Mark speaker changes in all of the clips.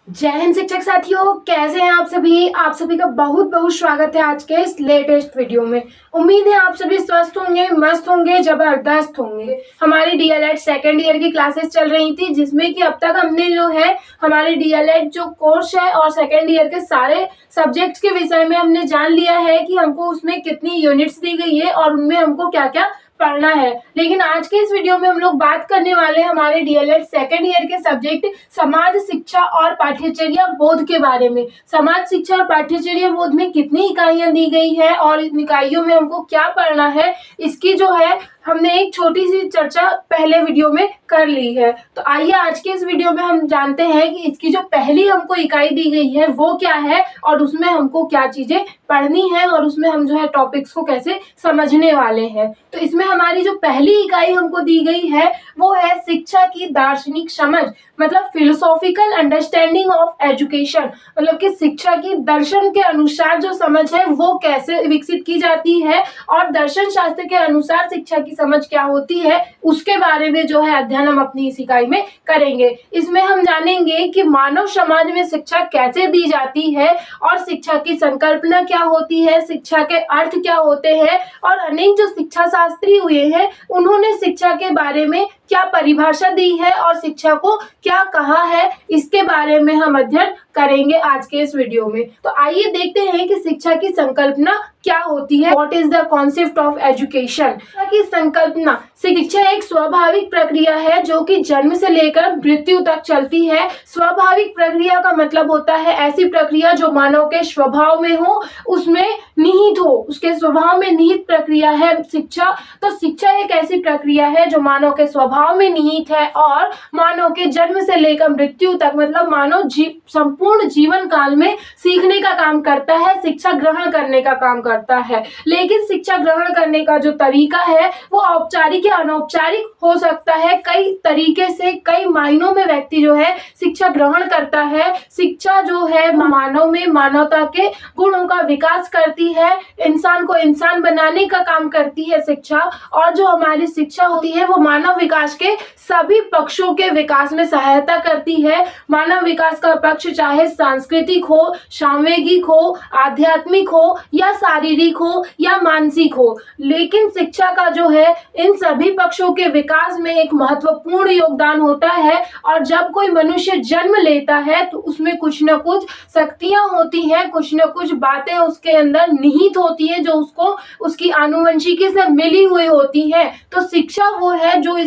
Speaker 1: जय हिंद शिक्षक साथियों, कैसे हैं आप सभी। आप सभी का बहुत बहुत स्वागत है आज के इस लेटेस्ट वीडियो में। उम्मीद है आप सभी स्वस्थ होंगे, मस्त होंगे, जबरदस्त होंगे। हमारी डीएलएड सेकेंड ईयर की क्लासेस चल रही थी, जिसमें कि अब तक हमने जो है हमारे डीएलएड जो कोर्स है और सेकेंड ईयर के सारे सब्जेक्ट्स के विषय में हमने जान लिया है कि हमको उसमें कितनी यूनिट्स दी गई है और उनमें हमको क्या क्या पढ़ना है। लेकिन आज के इस वीडियो में हम लोग बात करने वाले हैं हमारे डीएलएड सेकेंड ईयर के सब्जेक्ट समाज शिक्षा और पाठ्यचर्या बोध के बारे में। समाज शिक्षा और पाठ्यचर्या बोध में कितनी इकाइयां दी गई है और इन इकाइयों में हमको क्या पढ़ना है, इसकी जो है हमने एक छोटी सी चर्चा पहले वीडियो में कर ली है। तो आइए आज के इस वीडियो में हम जानते हैं कि इसकी जो पहली हमको इकाई दी गई है वो क्या है और उसमें हमको क्या चीजें पढ़नी है और उसमें हम जो है टॉपिक्स को कैसे समझने वाले हैं। तो इसमें हमारी जो पहली इकाई हमको दी गई है वो है शिक्षा की दार्शनिक समझ, मतलब फिलोसॉफिकल अंडरस्टैंडिंग ऑफ एजुकेशन। मतलब कि शिक्षा की दर्शन के अनुसार जो समझ है वो कैसे विकसित की जाती है और दर्शन शास्त्र के अनुसार शिक्षा की समझ क्या होती है उसके बारे में जो है अध्ययन हम अपनी इस इकाई में करेंगे। इसमें हम जानेंगे कि मानव समाज में शिक्षा कैसे दी जाती है और शिक्षा की संकल्पना क्या होती है, शिक्षा के अर्थ क्या होते हैं और अनेक जो शिक्षा शास्त्री हुए हैं उन्होंने शिक्षा के बारे में क्या परिभाषा दी है और शिक्षा को क्या कहा है, इसके बारे में हम अध्ययन करेंगे आज के इस वीडियो में। तो आइए देखते हैं कि शिक्षा की संकल्पना क्या होती है। What is the concept of education. शिक्षा की संकल्पना, शिक्षा एक स्वाभाविक प्रक्रिया है जो कि जन्म से लेकर मृत्यु तक चलती है। स्वाभाविक प्रक्रिया का मतलब होता है ऐसी प्रक्रिया जो मानव के स्वभाव में हो, उसमें निहित हो, उसके स्वभाव में निहित प्रक्रिया है शिक्षा। तो शिक्षा एक ऐसी प्रक्रिया है जो मानव के स्वभाव में निहित है और मानव के जन्म से लेकर मृत्यु तक, मतलब मानव संपूर्ण जीवन काल में सीखने का काम करता है, शिक्षा ग्रहण करने का काम करता है। लेकिन शिक्षा ग्रहण करने का जो तरीका है वो औपचारिक या अनौपचारिक हो सकता है। कई तरीके से, कई मायनों में व्यक्ति जो है शिक्षा ग्रहण करता है। शिक्षा जो है मानव में मानवता के गुणों का विकास करती है, इंसान को इंसान बनाने का काम करती है शिक्षा। और जो हमारी शिक्षा होती है वो मानव विकास के सभी पक्षों के विकास में सहायता करती है। मानव विकास का पक्ष चाहे सांस्कृतिक हो, सामवेगिक हो, आध्यात्मिक हो या शारीरिक हो या मानसिक हो, लेकिन शिक्षा का जो है इन सभी पक्षों के विकास में एक महत्वपूर्ण योगदान होता है। और जब कोई मनुष्य जन्म लेता है तो उसमें कुछ न कुछ शक्तियां होती हैं, कुछ न कुछ बातें उसके अंदर निहित होती है जो उसको उसकी आनुवंशिकी से मिली हुई होती है। तो शिक्षा वो है जो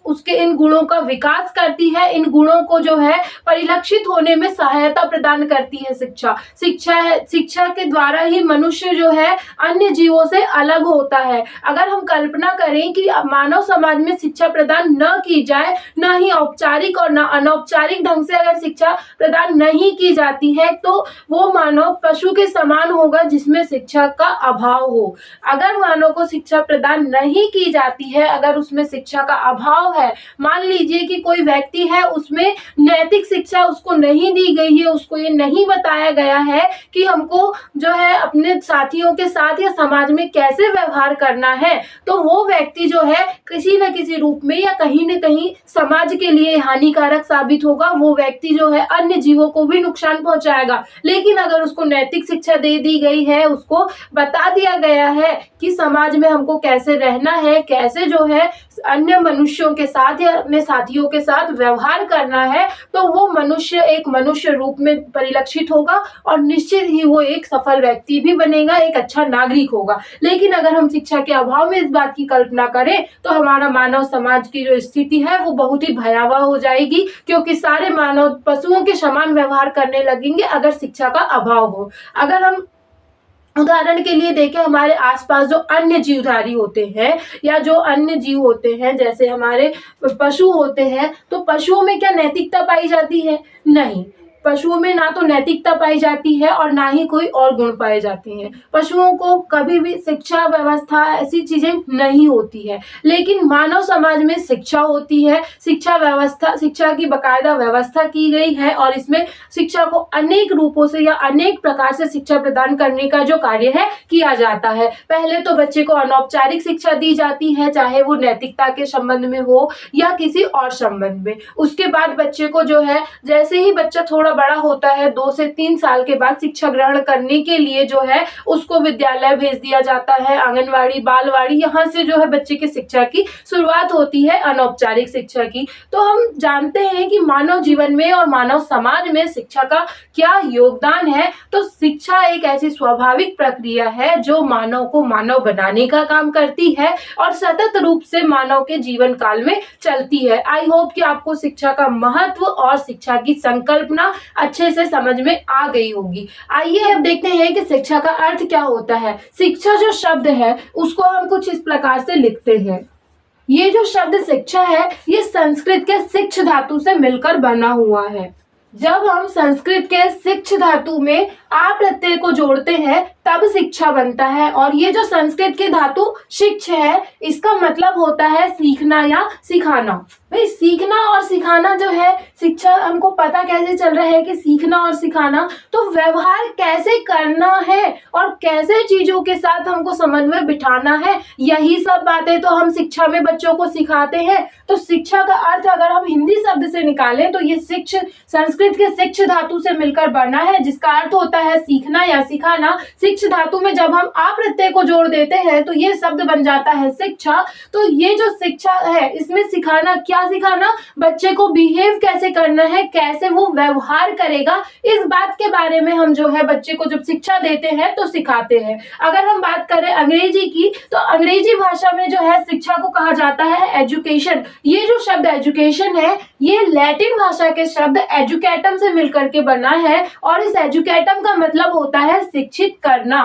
Speaker 1: उसके इन गुणों का विकास करती है, इन गुणों को जो है परिलक्षित होने में सहायता प्रदान करती है शिक्षा के द्वारा ही मनुष्य जो है अन्य जीवों से अलग होता है। अगर हम कल्पना करें कि मानव समाज में शिक्षा प्रदान न की जाए, न ही औपचारिक और न अनौपचारिक ढंग से अगर शिक्षा प्रदान नहीं की जाती है तो वो मानव पशु के समान होगा जिसमें शिक्षा का अभाव हो। अगर मानव को शिक्षा प्रदान नहीं की जाती है, अगर उसमें शिक्षा का अभाव है, मान लीजिए कि कोई व्यक्ति है उसमें नैतिक शिक्षा उसको नहीं दी गई है, उसको ये नहीं बताया गया है कि हमको जो है अपने साथियों के साथ या समाज में कैसे व्यवहार करना है, तो वो व्यक्ति जो है किसी न किसी रूप में या कहीं न कहीं समाज के लिए हानिकारक साबित होगा। वो व्यक्ति जो है अन्य जीवों को भी नुकसान पहुंचाएगा। लेकिन अगर उसको नैतिक शिक्षा दे दी गई है, उसको बता दिया गया है कि समाज में हमको कैसे रहना है, कैसे जो है अन्य मनुष्यों के साथ या अपने साथियों के साथ व्यवहार करना है, तो वो मनुष्य एक मनुष्य रूप में परिलक्षित होगा और निश्चित ही वो एक सफल व्यक्ति भी बनेगा, एक अच्छा नागरिक होगा। लेकिन अगर हम शिक्षा के अभाव में इस बात की कल्पना करें तो हमारा मानव समाज की जो स्थिति है वो बहुत ही भयावह हो जाएगी, क्योंकि सारे मानव पशुओं के समान व्यवहार करने लगेंगे अगर शिक्षा का अभाव हो। अगर हम उदाहरण के लिए देखें, हमारे आसपास जो अन्य जीवधारी होते हैं या जो अन्य जीव होते हैं, जैसे हमारे पशु होते हैं, तो पशुओं में क्या नैतिकता पाई जाती है? नहीं, पशुओं में ना तो नैतिकता पाई जाती है और ना ही कोई और गुण पाए जाते हैं। पशुओं को कभी भी शिक्षा व्यवस्था ऐसी चीजें नहीं होती है। लेकिन मानव समाज में शिक्षा होती है, शिक्षा व्यवस्था, शिक्षा की बाकायदा व्यवस्था की गई है और इसमें शिक्षा को अनेक रूपों से या अनेक प्रकार से शिक्षा प्रदान करने का जो कार्य है किया जाता है। पहले तो बच्चे को अनौपचारिक शिक्षा दी जाती है, चाहे वो नैतिकता के संबंध में हो या किसी और संबंध में। उसके बाद बच्चे को जो है, जैसे ही बच्चा थोड़ा बड़ा होता है 2 से 3 साल के बाद शिक्षा ग्रहण करने के लिए जो है उसको विद्यालय भेज दिया जाता है, आंगनवाड़ी, बालवाड़ी, यहाँ से जो है बच्चे की शिक्षा की शुरुआत होती है, अनौपचारिक शिक्षा की। तो हम जानते हैं कि मानव जीवन में और मानव समाज में शिक्षा का क्या योगदान है। तो शिक्षा एक ऐसी स्वाभाविक प्रक्रिया है जो मानव को मानव बनाने का काम करती है और सतत रूप से मानव के जीवन काल में चलती है। आई होप कि आपको शिक्षा का महत्व और शिक्षा की संकल्पना अच्छे से समझ में आ गई होगी। आइए अब देखते हैं कि शिक्षा का अर्थ क्या होता है। शिक्षा जो शब्द है उसको हम कुछ इस प्रकार से लिखते हैं। ये जो शब्द शिक्षा है ये संस्कृत के शिक्ष धातु से मिलकर बना हुआ है। जब हम संस्कृत के शिक्ष धातु में आ प्रत्यय को जोड़ते हैं तब शिक्षा बनता है, और ये जो संस्कृत की धातु शिक्ष है इसका मतलब होता है सीखना या सिखाना। भाई सीखना और सिखाना जो है, शिक्षा हमको पता कैसे चल रहा है कि सीखना और सिखाना तो व्यवहार कैसे करना है और कैसे चीजों के साथ हमको समन्वय बिठाना है, यही सब बातें तो हम शिक्षा में बच्चों को सिखाते हैं। तो शिक्षा का अर्थ अगर हम हिंदी शब्द से निकालें तो ये शिक्ष संस्कृत के शिक्ष धातु से मिलकर बना है, जिसका अर्थ होता है सीखना या सिखाना। शिक्ष धातु में जब हम आ प्रत्यय को जोड़ देते हैं तो ये शब्द बन जाता है शिक्षा। तो ये जो शिक्षा है इसमें सिखाना, क्या सिखाना, बच्चे को बिहेव कैसे करना है, कैसे वो व्यवहार करेगा, इस बात के बारे में हम जो है बच्चे को जब शिक्षा देते हैं तो सिखाते हैं। अगर हम बात करें अंग्रेजी की तो अंग्रेजी भाषा में जो है शिक्षा को कहा जाता है एजुकेशन। ये जो शब्द एजुकेशन है ये लैटिन भाषा के शब्द एजुकेटम से मिलकर के बना है, और इस एजुकेटम का मतलब होता है शिक्षित करना।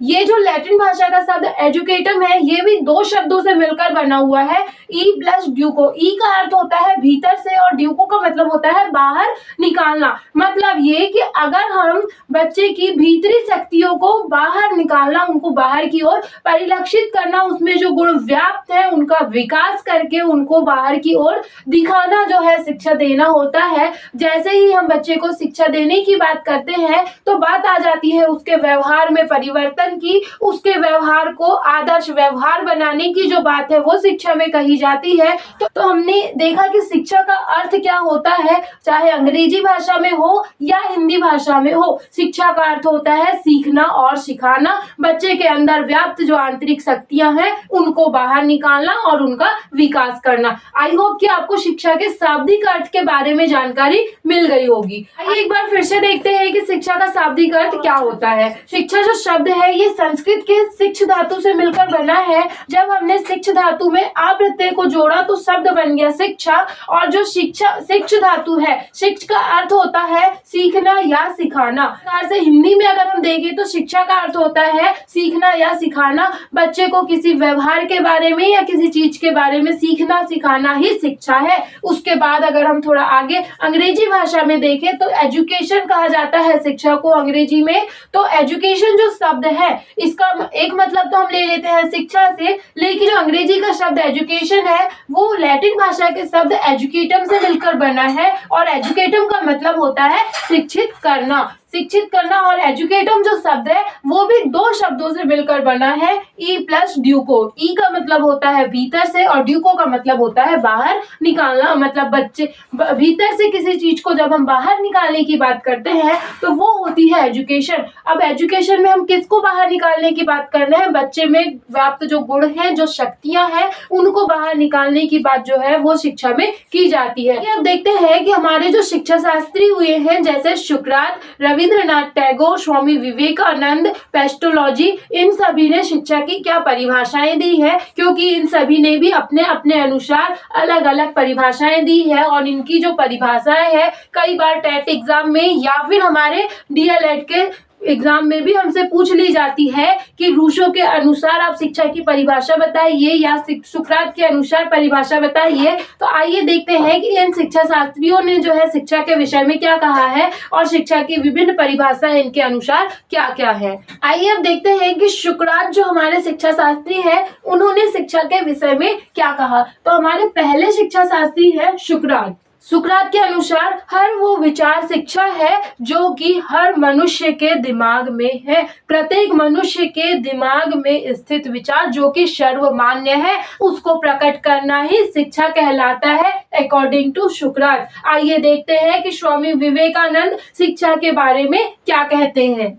Speaker 1: ये जो लैटिन भाषा का शब्द एजुकेटम है ये भी दो शब्दों से मिलकर बना हुआ है, ई प्लस ड्यूको। ई का अर्थ होता है भीतर से और ड्यूको का मतलब होता है बाहर निकालना। मतलब ये कि अगर हम बच्चे की भीतरी शक्तियों को बाहर निकालना, उनको बाहर की ओर परिलक्षित करना, उसमें जो गुण व्याप्त है उनका विकास करके उनको बाहर की ओर दिखाना जो है शिक्षा देना होता है। जैसे ही हम बच्चे को शिक्षा देने की बात करते हैं तो बात आ जाती है उसके व्यवहार में परिवर्तन की, उसके व्यवहार को आदर्श व्यवहार बनाने की जो बात है वो शिक्षा में कही जाती है। तो हमने देखा कि शिक्षा का अर्थ क्या होता है, चाहे अंग्रेजी भाषा में हो या हिंदी भाषा में हो। शिक्षा का अर्थ होता है सीखना और सिखाना, बच्चे के अंदर व्याप्त जो आंतरिक शक्तियां हैं उनको बाहर निकालना और उनका विकास करना। आई होप कि आपको शिक्षा के शाब्दिक अर्थ के बारे में जानकारी मिल गई होगी। आइए एक बार फिर से देखते हैं कि शिक्षा का शाब्दिक अर्थ क्या होता है। शिक्षा जो शब्द है ये संस्कृत के शिक्ष धातु से मिलकर बना है। जब हमने शिक्ष धातु में आ प्रत्यय को जोड़ा तो शब्द बन गया शिक्षा, और जो शिक्षा शिक्ष धातु है, शिक्ष का अर्थ होता है सीखना या सिखाना। से हिंदी में अगर हम देखें तो शिक्षा का अर्थ होता है सीखना या सिखाना। बच्चे को किसी व्यवहार के बारे में या किसी चीज के बारे में सीखना सिखाना ही शिक्षा है। उसके बाद अगर हम थोड़ा आगे अंग्रेजी भाषा में देखें तो एजुकेशन कहा जाता है शिक्षा को अंग्रेजी में। तो एजुकेशन जो शब्द है इसका एक मतलब तो हम ले लेते हैं शिक्षा से, लेकिन जो अंग्रेजी का शब्द एजुकेशन है वो लैटिन भाषा के शब्द एजुकेटम से मिलकर बना है, और एजुकेटम का मतलब होता है शिक्षित करना। शिक्षित करना और एजुकेटम जो शब्द है वो भी दो शब्दों से मिलकर बना है, ई प्लस ड्यूको। ई का मतलब होता है भीतर से और ड्यूको का मतलब होता है बाहर निकालना। मतलब बच्चे भीतर से किसी चीज को जब हम बाहर निकालने की बात करते हैं तो वो होती है एजुकेशन। अब एजुकेशन में हम किसको बाहर निकालने की बात कर रहे हैं, बच्चे में व्याप्त जो गुण है, जो शक्तियां हैं, उनको बाहर निकालने की बात जो है वो शिक्षा में की जाती है। अब देखते हैं कि हमारे जो शिक्षा शास्त्री हुए हैं जैसे सुकरात, रविंद्रनाथ टैगोर, स्वामी विवेकानंद, पेस्टोलॉजी, इन सभी ने शिक्षा की क्या परिभाषाएं दी है, क्योंकि इन सभी ने भी अपने अपने अनुसार अलग अलग परिभाषाएं दी है, और इनकी जो परिभाषाएं है कई बार टेट एग्जाम में या फिर हमारे डीएलएड के एग्जाम में भी हमसे पूछ ली जाती है कि रूसो के अनुसार आप शिक्षा की परिभाषा बताइए या सुकरात के अनुसार परिभाषा बताइए। तो आइए देखते हैं कि इन शिक्षा शास्त्रियों ने जो है शिक्षा के विषय में क्या कहा है और शिक्षा की विभिन्न परिभाषाएं इनके अनुसार क्या क्या है। आइए अब देखते हैं कि सुकरात जो हमारे शिक्षा शास्त्री है उन्होंने शिक्षा के विषय में क्या कहा। तो हमारे पहले शिक्षा शास्त्री है सुकरात। सुकरात के अनुसार हर वो विचार शिक्षा है जो कि हर मनुष्य के दिमाग में है। प्रत्येक मनुष्य के दिमाग में स्थित विचार जो कि सर्वमान्य है, उसको प्रकट करना ही शिक्षा कहलाता है अकॉर्डिंग टू सुकरात। आइए देखते हैं कि स्वामी विवेकानंद शिक्षा के बारे में क्या कहते हैं।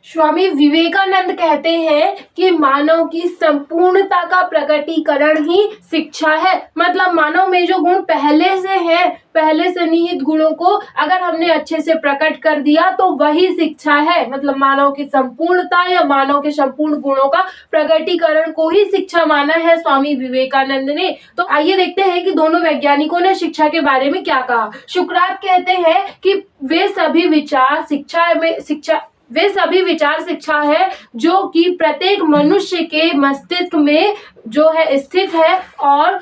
Speaker 1: स्वामी विवेकानंद कहते हैं कि मानव की संपूर्णता का प्रकटीकरण ही शिक्षा है। मतलब मानव में जो गुण पहले से है, पहले से निहित गुणों को अगर हमने अच्छे से प्रकट कर दिया तो वही शिक्षा है। मतलब मानव की संपूर्णता या मानव के संपूर्ण गुणों का प्रकटीकरण को ही शिक्षा माना है स्वामी विवेकानंद ने। तो आइए देखते हैं कि दोनों वैज्ञानिकों ने शिक्षा के बारे में क्या कहा। सुकरात कहते हैं कि वे सभी विचार शिक्षा है जो कि प्रत्येक मनुष्य के मस्तिष्क में जो है स्थित है और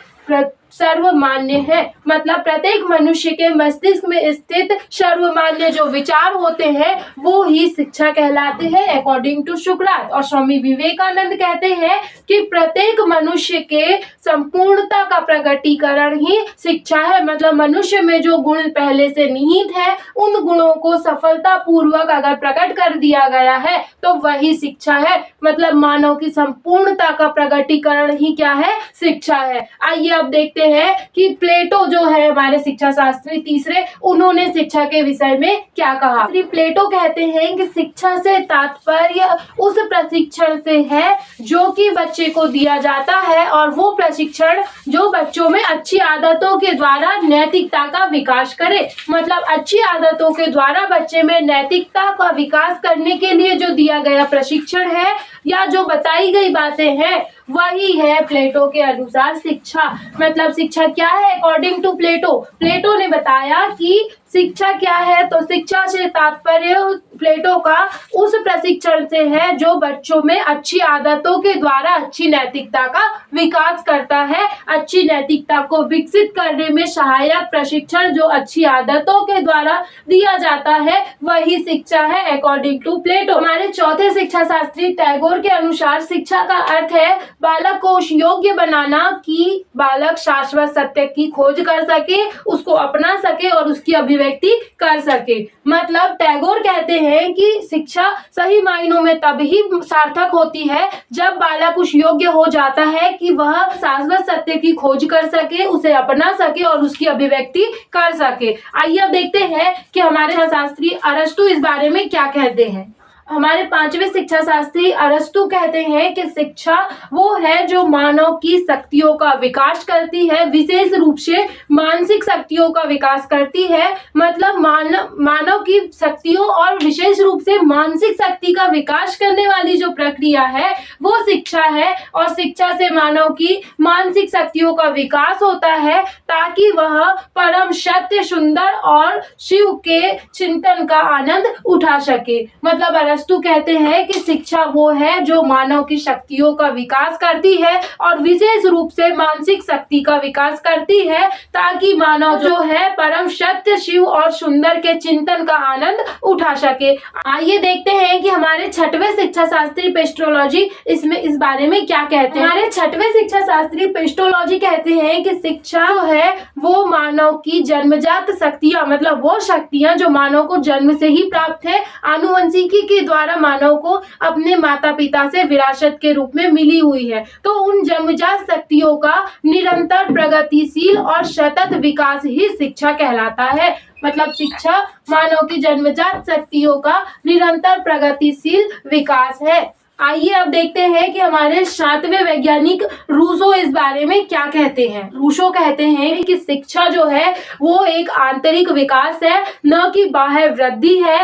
Speaker 1: सर्वमान्य है। मतलब प्रत्येक मनुष्य के मस्तिष्क में स्थित सर्वमान्य जो विचार होते हैं वो ही शिक्षा कहलाते हैं अकॉर्डिंग टू सुकरात। और स्वामी विवेकानंद कहते हैं कि प्रत्येक मनुष्य के संपूर्णता का प्रकटीकरण ही शिक्षा है। मतलब मनुष्य में जो गुण पहले से निहित है, उन गुणों को सफलता पूर्वक अगर प्रकट कर दिया गया है तो वही शिक्षा है। मतलब मानव की संपूर्णता का प्रकटीकरण ही क्या है, शिक्षा है। आइए अब देखते हैं कि प्लेटो जो है हमारे शिक्षा शास्त्री तीसरे, उन्होंने शिक्षा के विषय में क्या कहा। श्री प्लेटो कहते हैं कि शिक्षा से तात्पर्य उस प्रशिक्षण से है जो कि बच्चे को दिया जाता है और वो प्रशिक्षण जो बच्चों में अच्छी आदतों के द्वारा नैतिकता का विकास करे। मतलब अच्छी आदतों के द्वारा बच्चे में नैतिकता का विकास करने के लिए जो दिया गया प्रशिक्षण है या जो बताई गई बातें हैं वही है प्लेटो के अनुसार शिक्षा। मतलब शिक्षा क्या है अकॉर्डिंग टू प्लेटो। प्लेटो ने बताया कि शिक्षा क्या है, तो शिक्षा से तात्पर्य प्लेटो का उस प्रशिक्षण से है जो बच्चों में अच्छी आदतों के द्वारा अच्छी नैतिकता का विकास करता है। अच्छी नैतिकता को विकसित करने में सहायक प्रशिक्षण जो अच्छी आदतों के द्वारा दिया जाता है वही शिक्षा है अकॉर्डिंग टू प्लेटो। हमारे चौथे शिक्षा शास्त्री टैगोर के अनुसार शिक्षा का अर्थ है बालक को उस योग्य बनाना कि बालक शाश्वत सत्य की खोज कर सके, उसको अपना सके और उसकी अभिव्यक्ति कर सके। मतलब टैगोर कहते हैं कि शिक्षा सही मायनों में तब ही सार्थक होती है जब बालक उस योग्य हो जाता है कि वह शाश्वत सत्य की खोज कर सके, उसे अपना सके और उसकी अभिव्यक्ति कर सके। आइए अब देखते हैं कि हमारे शास्त्री अरस्तु इस बारे में क्या कहते हैं। हमारे पांचवें शिक्षा शास्त्री अरस्तु कहते हैं कि शिक्षा वो है जो मानव की शक्तियों का विकास करती है, विशेष रूप से मानसिक शक्तियों का विकास करती है। मतलब मानव की शक्तियों और विशेष रूप से मानसिक शक्ति का विकास करने वाली जो प्रक्रिया है वो शिक्षा है। और शिक्षा से मानव की मानसिक शक्तियों का विकास होता है ताकि वह परम सत्य, सुंदर और शिव के चिंतन का आनंद उठा सके। मतलब अरस्तु कहते हैं कि शिक्षा वो है जो मानव की शक्तियों का विकास करती है और विशेष रूप से मानसिक शक्ति का विकास करती है ताकि मानव जो है परम सत्य, शिव और सुंदर के चिंतन का आनंद उठा सके। आइए देखते हैं कि हमारे छठवें शिक्षा शास्त्री पेस्ट्रोलॉजी इसमें इस बारे में क्या कहते हैं। हमारे छठवें शिक्षा शास्त्री पेस्ट्रोलॉजी कहते हैं कि शिक्षा जो है वो मानव की जन्मजात शक्तियां, मतलब वो शक्तियां जो मानव को जन्म से ही प्राप्त है, आनुवंशिकी के द्वारा मानव को अपने माता पिता से विरासत के रूप में मिली हुई है। तो उन जन्मजात शक्तियों का निरंतर प्रगतिशील और सतत विकास ही शिक्षा कहलाता है। मतलब शिक्षा मानव की जन्मजात शक्तियों का निरंतर प्रगतिशील विकास है। आइए अब देखते हैं कि हमारे सातवें वैज्ञानिक रूसो इस बारे में क्या कहते हैं। रूसो कहते हैं कि शिक्षा जो है वो एक आंतरिक विकास है, न कि बाह्य वृद्धि है।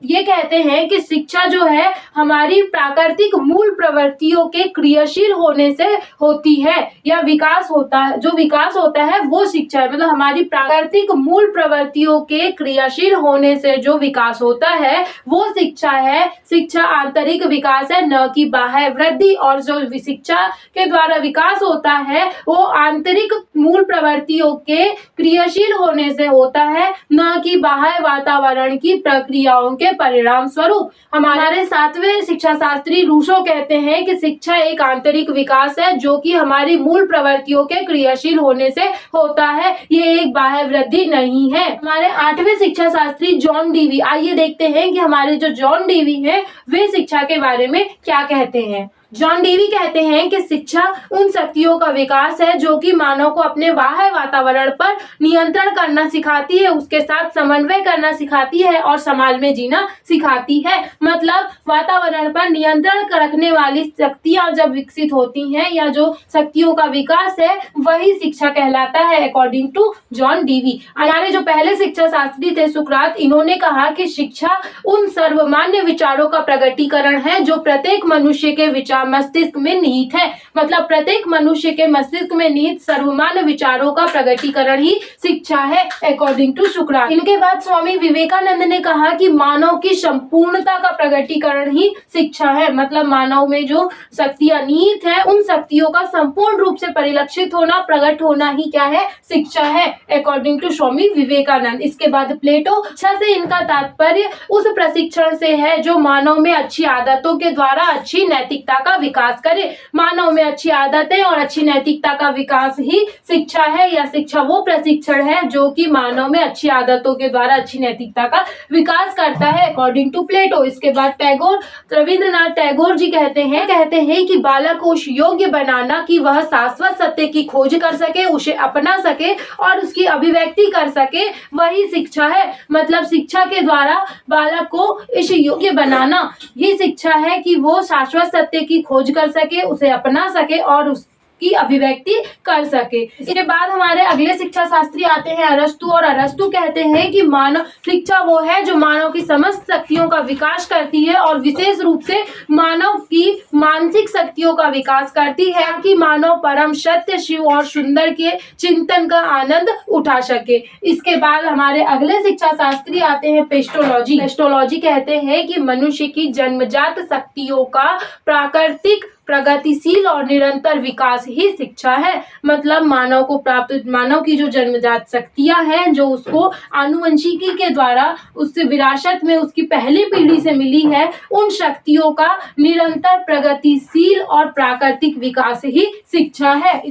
Speaker 1: ये कहते हैं कि शिक्षा जो है हमारी प्राकृतिक मूल प्रवृत्तियों के क्रियाशील होने से होती है या विकास होता है। जो विकास होता है वो शिक्षा है। मतलब हमारी प्राकृतिक मूल प्रवृत्तियों के क्रियाशील होने से जो विकास होता है वो शिक्षा है। शिक्षा आंतरिक विकास है है, न कि बाह्य वृद्धि। और जो शिक्षा के द्वारा विकास होता है वो आंतरिक मूल प्रवृत्तियों के क्रियाशील होने से होता है, न कि बाह्य वातावरण की प्रक्रियाओं के परिणाम स्वरूप। हमारे 7वें शिक्षा शास्त्री रूसो कहते हैं कि शिक्षा एक आंतरिक विकास है जो कि हमारी मूल प्रवृत्तियों के क्रियाशील होने से होता है, ये एक बाह्य वृद्धि नहीं है। हमारे 8वें शिक्षा शास्त्री जॉन डीवी, आइए देखते हैं कि हमारे जो जॉन डीवी हैं वे शिक्षा के बारे में क्या कहते हैं। जॉन डीवी कहते हैं कि शिक्षा उन शक्तियों का विकास है जो कि मानव को अपने बाह्य वातावरण पर नियंत्रण करना सिखाती है, उसके साथ समन्वय करना सिखाती है और समाज में जीना सिखाती है। मतलब वातावरण पर नियंत्रण रखने वाली शक्तियां जब विकसित होती हैं या जो शक्तियों का विकास है वही शिक्षा कहलाता है, अकॉर्डिंग टू जॉन डीवी। हमारे जो पहले शिक्षा शास्त्री थे सुकरात, इन्होंने कहा कि शिक्षा उन सर्वमान्य विचारों का प्रकटीकरण है जो प्रत्येक मनुष्य के विचार मस्तिष्क में निहित है। मतलब प्रत्येक मनुष्य के मस्तिष्क में निहित सर्वमान्य विचारों का प्रकटीकरण ही शिक्षा है, अकॉर्डिंग टू सुकरात। इनके बाद स्वामी विवेकानंद ने कहा कि मानव की संपूर्णता का प्रकटीकरण ही शिक्षा है। मतलब मानव में जो शक्तियां निहित है उन शक्तियों का संपूर्ण रूप से परिलक्षित होना, प्रकट होना ही क्या है, शिक्षा है, अकॉर्डिंग टू स्वामी विवेकानंद। इसके बाद प्लेटो, शिक्षा से इनका तात्पर्य उस प्रशिक्षण से है जो मानव में अच्छी आदतों के द्वारा अच्छी नैतिकता का विकास करे। मानव में अच्छी आदतें और अच्छी नैतिकता का विकास ही शिक्षा है, या शिक्षा वो प्रशिक्षण है जो कि मानव में अच्छी आदतों के द्वारा अच्छी नैतिकता का विकास करता है, अकॉर्डिंग टू प्लेटो। इसके बाद टैगोर, रविंद्रनाथ टैगोर जी कहते हैं कि बालक को उस योग्य बनाना कि वह शाश्वत सत्य की खोज कर सके, उसे अपना सके और उसकी अभिव्यक्ति कर सके, वही शिक्षा है। मतलब शिक्षा के द्वारा बालक को इस योग्य बनाना ही शिक्षा है कि वो शाश्वत सत्य की खोज कर सके, उसे अपना सके और की अभिव्यक्ति कर सके। इसके बाद हमारे अगले शिक्षा शास्त्री आते हैं अरस्तु, और अरस्तु कहते हैं कि मानव शिक्षा वो है जो मानव की समस्त शक्तियों का विकास करती है और विशेष रूप से मानव की मानसिक शक्तियों का विकास करती है कि मानव परम सत्य, शिव और सुंदर के चिंतन का आनंद उठा सके। इसके बाद हमारे अगले शिक्षा शास्त्री आते हैं पेस्टोलॉजी। पेस्टोलॉजी कहते हैं कि मनुष्य की जन्मजात शक्तियों का प्राकृतिक, प्रगतिशील और निरंतर विकास ही शिक्षा है। मतलब मानव को प्राप्त, मानव की जो जन्मजात शक्तियां हैं जो उसको आनुवंशिकी के द्वारा उससे विरासत में उसकी पहली पीढ़ी से मिली है, उन शक्तियों का निरंतर प्रगतिशील और प्राकृतिक विकास ही शिक्षा है।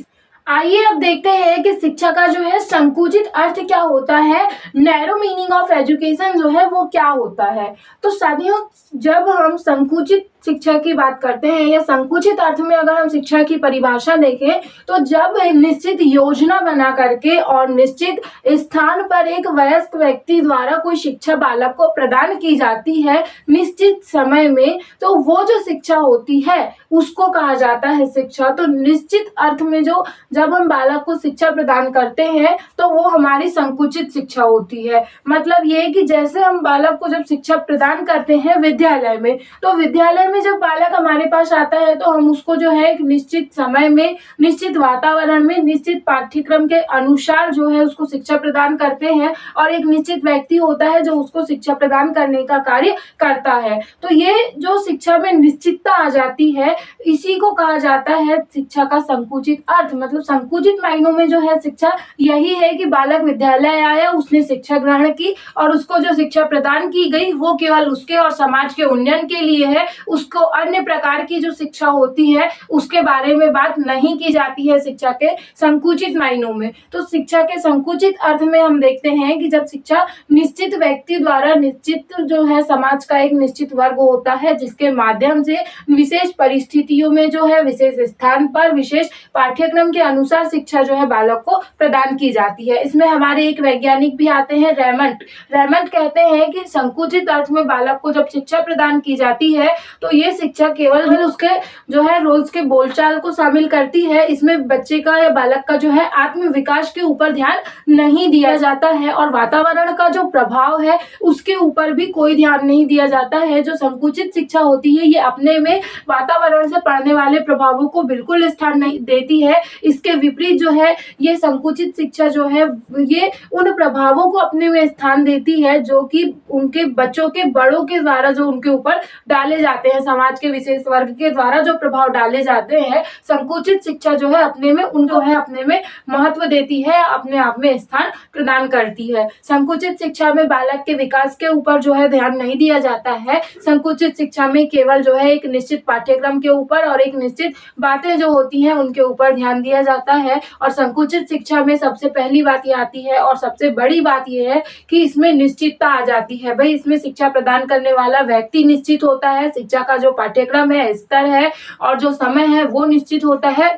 Speaker 1: आइए अब देखते हैं कि शिक्षा का जो है संकुचित अर्थ क्या होता है, नैरो मीनिंग ऑफ एजुकेशन जो है वो क्या होता है। तो साथियों, जब हम संकुचित शिक्षा की बात करते हैं या संकुचित अर्थ में अगर हम शिक्षा की परिभाषा देखें तो जब निश्चित योजना बना करके और निश्चित स्थान पर एक वयस्क व्यक्ति द्वारा कोई शिक्षा बालक को प्रदान की जाती है निश्चित समय में, तो वो जो शिक्षा होती है उसको कहा जाता है शिक्षा। तो निश्चित अर्थ में जो जब हम बालक को शिक्षा प्रदान करते हैं तो वो हमारी संकुचित शिक्षा होती है। मतलब ये कि जैसे हम बालक को जब शिक्षा प्रदान करते हैं विद्यालय में, तो विद्यालय में जब बालक हमारे पास आता है तो हम उसको जो है एक निश्चित समय में, निश्चित वातावरण में, निश्चित पाठ्यक्रम के अनुसार जो है उसको शिक्षा प्रदान करते हैं और एक निश्चित व्यक्ति होता है जो उसको शिक्षा प्रदान करने का कार्य करता है। तो ये जो शिक्षा में निश्चितता आ जाती है इसी को कहा जाता है शिक्षा का संकुचित अर्थ। मतलब संकुचित मायनों में जो है शिक्षा यही है कि बालक विद्यालय आया, उसने शिक्षा ग्रहण की और उसको जो शिक्षा प्रदान की गई वो केवल उसके और समाज के उन्नयन के लिए है, उसको अन्य प्रकार की जो शिक्षा होती है उसके बारे में बात नहीं की जाती है शिक्षा के संकुचित मायनों में। तो शिक्षा के संकुचित अर्थ में हम देखते हैं कि जब शिक्षा निश्चित व्यक्ति द्वारा, निश्चित जो है समाज का एक निश्चित वर्ग होता है जिसके माध्यम से विशेष परिस्थितियों में जो है विशेष स्थान पर विशेष पाठ्यक्रम के अनुसार शिक्षा जो है बालक को प्रदान की जाती है। इसमें हमारे एक वैज्ञानिक भी आते हैं रेमंड। रेमंड कहते हैं कि संकुचित अर्थ में बालक को जब शिक्षा प्रदान की जाती है तो ये शिक्षा केवल उसके जो है रोज के बोलचाल को शामिल करती है। इसमें बच्चे का या बालक का जो है आत्म विकास के ऊपर ध्यान नहीं दिया जाता है और वातावरण का जो प्रभाव है उसके ऊपर भी कोई ध्यान नहीं दिया जाता है। जो संकुचित शिक्षा होती है ये अपने में वातावरण से पड़ने वाले प्रभावों को बिल्कुल स्थान नहीं देती है। इसके विपरीत जो है ये संकुचित शिक्षा जो है ये उन प्रभावों को अपने में स्थान देती है जो कि उनके बच्चों के बड़ों के द्वारा जो उनके ऊपर डाले जाते हैं। हैं, समाज के विशेष वर्ग के द्वारा जो प्रभाव डाले जाते हैं, संकुचित शिक्षा जो है अपने में उनको है अपने में महत्व देती है, अपने आप में स्थान प्रदान करती है। संकुचित शिक्षा में बालक के विकास के ऊपर जो है ध्यान नहीं दिया जाता है। संकुचित शिक्षा में केवल जो है एक निश्चित पाठ्यक्रम के ऊपर और एक निश्चित बातें जो होती हैं उनके ऊपर ध्यान दिया जाता है। और संकुचित शिक्षा में सबसे पहली बात ये आती है और सबसे बड़ी बात ये है कि इसमें निश्चितता आ जाती है। भाई इसमें शिक्षा प्रदान करने वाला व्यक्ति निश्चित होता है, शिक्षा का जो पाठ्यक्रम है, स्तर है और जो समय है वो निश्चित होता है,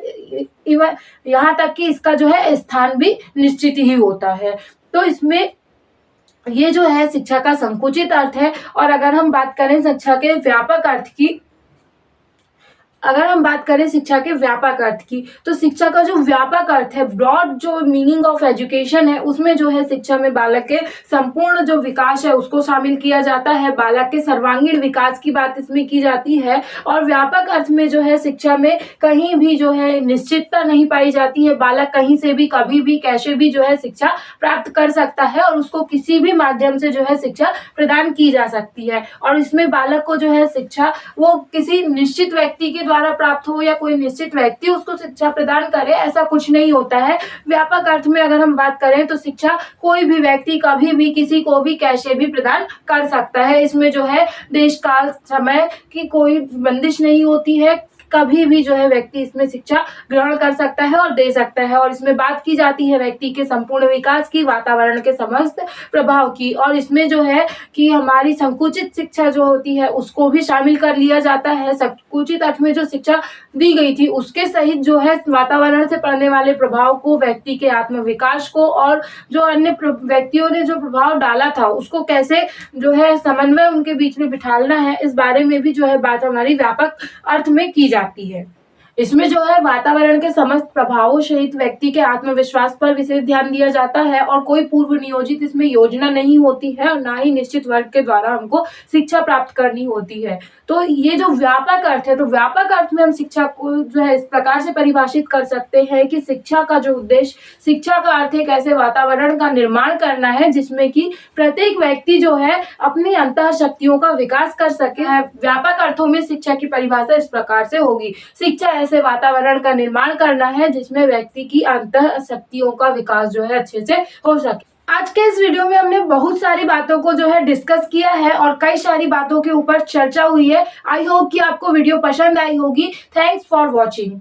Speaker 1: इवन यहाँ तक कि इसका जो है स्थान भी निश्चित ही होता है। तो इसमें ये जो है शिक्षा का संकुचित अर्थ है। और अगर हम बात करें शिक्षा के व्यापक अर्थ की, अगर हम बात करें शिक्षा के व्यापक अर्थ की, तो शिक्षा का जो व्यापक अर्थ है, ब्रॉड जो मीनिंग ऑफ एजुकेशन है, उसमें जो है शिक्षा में बालक के संपूर्ण जो विकास है उसको शामिल किया जाता है। बालक के सर्वांगीण विकास की बात इसमें की जाती है। और व्यापक अर्थ में जो है शिक्षा में कहीं भी जो है निश्चितता नहीं पाई जाती है। बालक कहीं से भी, कभी भी, कैसे भी जो है शिक्षा प्राप्त कर सकता है और उसको किसी भी माध्यम से जो है शिक्षा प्रदान की जा सकती है। और इसमें बालक को जो है शिक्षा वो किसी निश्चित व्यक्ति के द्वारा प्राप्त हो या कोई निश्चित व्यक्ति उसको शिक्षा प्रदान करे, ऐसा कुछ नहीं होता है। व्यापक अर्थ में अगर हम बात करें तो शिक्षा कोई भी व्यक्ति कभी भी किसी को भी कैसे भी प्रदान कर सकता है। इसमें जो है देश काल समय की कोई बंदिश नहीं होती है, कभी भी जो है व्यक्ति इसमें शिक्षा ग्रहण कर सकता है और दे सकता है। और इसमें बात की जाती है व्यक्ति के संपूर्ण विकास की, वातावरण के समस्त प्रभाव की। और इसमें जो है कि हमारी संकुचित शिक्षा जो होती है उसको भी शामिल कर लिया जाता है। संकुचित अर्थ में जो शिक्षा दी गई थी उसके सहित जो है वातावरण से पड़ने वाले प्रभाव को, व्यक्ति के आत्म विकास को और जो अन्य व्यक्तियों ने जो प्रभाव डाला था उसको कैसे जो है समन्वय उनके बीच में बिठाना है, इस बारे में भी जो है बात हमारी व्यापक अर्थ में की जाती है। इसमें जो है वातावरण के समस्त प्रभावों सहित व्यक्ति के आत्मविश्वास पर विशेष ध्यान दिया जाता है और कोई पूर्व नियोजित इसमें योजना नहीं होती है और ना ही निश्चित वर्ग के द्वारा हमको शिक्षा प्राप्त करनी होती है। तो ये जो व्यापक अर्थ है, तो व्यापक अर्थ में हम शिक्षा को जो है इस प्रकार से परिभाषित कर सकते हैं कि शिक्षा का जो उद्देश्य, शिक्षा का अर्थ एक ऐसे वातावरण का निर्माण करना है जिसमें कि प्रत्येक व्यक्ति जो है अपनी अंतः शक्तियों का विकास कर सके। व्यापक अर्थों में शिक्षा की परिभाषा इस प्रकार से होगी, शिक्षा ऐसे वातावरण का निर्माण करना है जिसमें व्यक्ति की अंतः शक्तियों का विकास जो है अच्छे से हो सके। आज के इस वीडियो में हमने बहुत सारी बातों को जो है डिस्कस किया है और कई सारी बातों के ऊपर चर्चा हुई है। आई होप कि आपको वीडियो पसंद आई होगी। Thanks for watching.